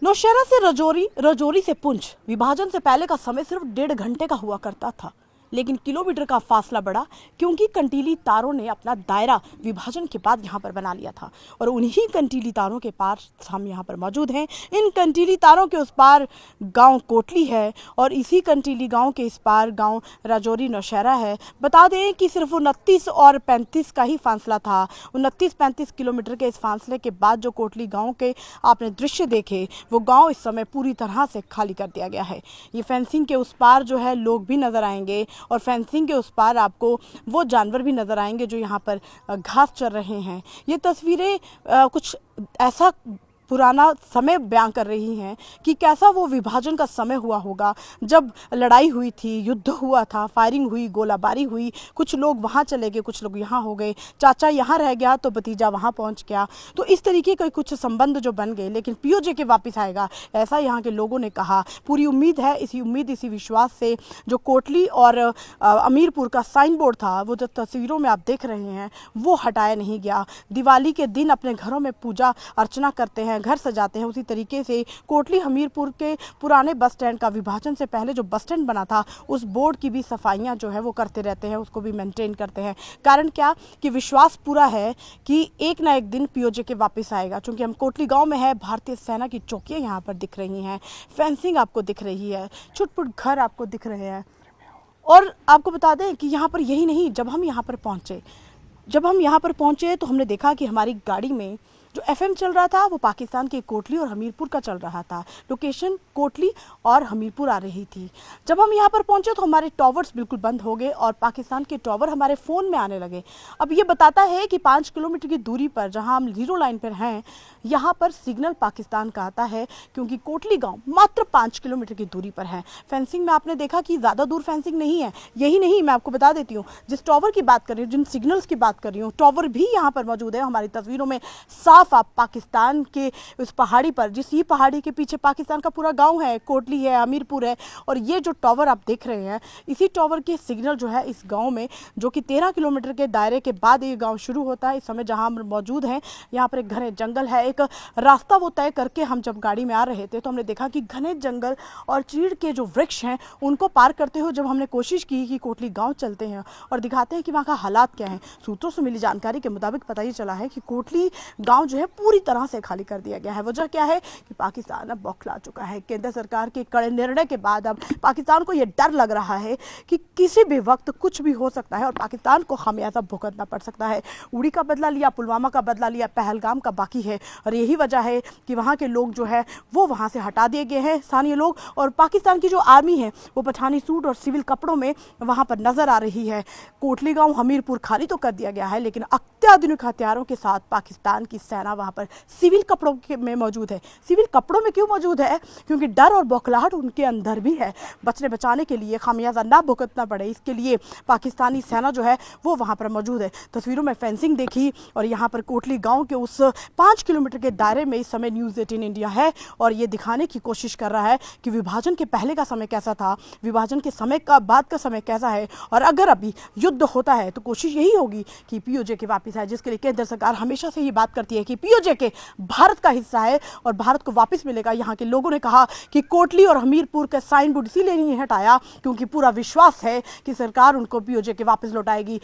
नौशहरा से रजौरी, रजौरी से पुंछ विभाजन से पहले का समय सिर्फ 1.5 घंटे का हुआ करता था, लेकिन किलोमीटर का फासला बढ़ा क्योंकि कंटीली तारों ने अपना दायरा विभाजन के बाद यहाँ पर बना लिया था। और उन्हीं कंटीली तारों के पास हम यहाँ पर मौजूद हैं। इन कंटीली तारों के उस पार गांव कोटली है और इसी कंटीली गांव के इस पार गांव रजौरी नौशहरा है। बता दें कि सिर्फ 29 और 35 का ही फासला था। 29-35 किलोमीटर के इस फासले के बाद जो कोटली गाँव के आपने दृश्य देखे, वो गाँव इस समय पूरी तरह से खाली कर दिया गया है। ये फेंसिंग के उस पार जो है लोग भी नजर आएंगे और फेंसिंग के उस पार आपको वो जानवर भी नजर आएंगे जो यहाँ पर घास चर रहे हैं। ये तस्वीरें कुछ ऐसा पुराना समय बयां कर रही हैं कि कैसा वो विभाजन का समय हुआ होगा, जब लड़ाई हुई थी, युद्ध हुआ था, फायरिंग हुई, गोलाबारी हुई, कुछ लोग वहाँ चले गए, कुछ लोग यहाँ हो गए, चाचा यहाँ रह गया तो भतीजा वहाँ पहुँच गया। तो इस तरीके के कुछ संबंध जो बन गए, लेकिन पीओजे के वापस आएगा ऐसा यहाँ के लोगों ने कहा। पूरी उम्मीद है, इसी विश्वास से जो कोटली और अमीरपुर का साइन बोर्ड था, वो जो तस्वीरों में आप देख रहे हैं, वो हटाया नहीं गया। दिवाली के दिन अपने घरों में पूजा अर्चना करते हैं, घर सजाते हैं, उसी तरीके से कोटली हमीरपुर के पुराने बस स्टैंड का विभाजन से पहले जो बस स्टैंड बना था, उस बोर्ड की भी सफाइयां जो है वो करते रहते हैं, उसको भी मेंटेन करते हैं। कारण क्या कि विश्वास पूरा है कि एक ना एक दिन पीओजे के वापस आएगा। क्योंकि हम कोटली गांव में है, भारतीय सेना की चौकियां यहाँ पर दिख रही हैं, फेंसिंग आपको दिख रही है, छुटपुट घर आपको दिख रहे हैं। और आपको बता दें कि यहाँ पर यही नहीं, जब हम यहाँ पर पहुँचे तो हमने देखा कि हमारी गाड़ी में जो एफएम चल रहा था वो पाकिस्तान के कोटली और हमीरपुर का चल रहा था। लोकेशन कोटली और हमीरपुर आ रही थी। जब हम यहाँ पर पहुँचे तो हमारे टॉवर्स बिल्कुल बंद हो गए और पाकिस्तान के टॉवर हमारे फ़ोन में आने लगे। अब ये बताता है कि 5 किलोमीटर की दूरी पर जहाँ हम 0 लाइन पर हैं, यहाँ पर सिग्नल पाकिस्तान का आता है, क्योंकि कोटली गाँव मात्र 5 किलोमीटर की दूरी पर है। फेंसिंग में आपने देखा कि ज़्यादा दूर फेंसिंग नहीं है। यही नहीं, मैं आपको बता देती हूँ, जिस टॉवर की बात कर रही हूँ, जिन सिग्नल्स की बात कर रही हूँ, टॉवर भी यहाँ पर मौजूद है। हमारी तस्वीरों में साफ आप पाकिस्तान के उस पहाड़ी पर, जिस ये पहाड़ी के पीछे पाकिस्तान का पूरा गांव है, कोटली है, हमीरपुर है, और ये जो टॉवर आप देख रहे हैं, इसी टॉवर के सिग्नल जो है इस गांव में, जो कि 13 किलोमीटर के दायरे के बाद ये गांव शुरू होता है। इस समय जहां हम मौजूद हैं, यहाँ पर एक घने जंगल है। एक रास्ता वो तय करके हम जब गाड़ी में आ रहे थे तो हमने देखा कि घने जंगल और चीड़ के जो वृक्ष हैं उनको पार करते हुए जब हमने कोशिश की कि कोटली गाँव चलते हैं और दिखाते हैं कि वहाँ का हालात क्या है, सूत्रों से मिली जानकारी के मुताबिक पता ही चला है कि कोटली गाँव जो है पूरी तरह से खाली कर दिया गया है। वजह क्या है कि पाकिस्तान अब बौखला चुका है। केंद्र सरकार के कड़े निर्णय के बाद अब पाकिस्तान को यह डर लग रहा है कि किसी भी वक्त कुछ भी हो सकता है और पाकिस्तान को खामियाजा भुगतना पड़ सकता है। उड़ी का बदला लिया, पुलवामा का बदला लिया, पहलगाम का बाकी है, और यही वजह है कि वहाँ के लोग जो है वो वहाँ से हटा दिए गए हैं, स्थानीय लोग। और पाकिस्तान की जो आर्मी है वो पठानी सूट और सिविल कपड़ों में वहाँ पर नजर आ रही है। कोटली गाँव हमीरपुर खाली तो कर दिया गया है, लेकिन अत्याधुनिक हथियारों के साथ पाकिस्तान की सेना वहाँ पर सिविल कपड़ों में मौजूद है। सिविल कपड़ों में क्यों मौजूद है? क्योंकि डर और बौखलाहट उनके अंदर भी है। बचने बचाने के लिए, खामियाजा ना भुगतना पड़े, इसके लिए पाकिस्तानी सेना जो है वो वहाँ पर मौजूद है। तस्वीरों में फेंसिंग देखी और यहाँ पर कोटली गांव के उस 5 किलोमीटर के दायरे में इस समय न्यूज़ 18 इंडिया है और ये दिखाने की कोशिश कर रहा है कि विभाजन के पहले का समय कैसा था, विभाजन के समय का बाद का समय कैसा है। और अगर अभी युद्ध होता है तो कोशिश यही होगी कि पीओजे के वापस आए, जिसके लिए केंद्र सरकार हमेशा से ही बात करती है कि पीओजे के भारत का हिस्सा है और भारत को वापस मिलेगा। यहाँ के लोगों ने कहा कि कोटली और हमीरपुर का साइन बोर्ड इसीलिए नहीं हटाया क्योंकि पूरा विश्वास है कि सरकार उनको पीओजे के वापस लौटाएगी।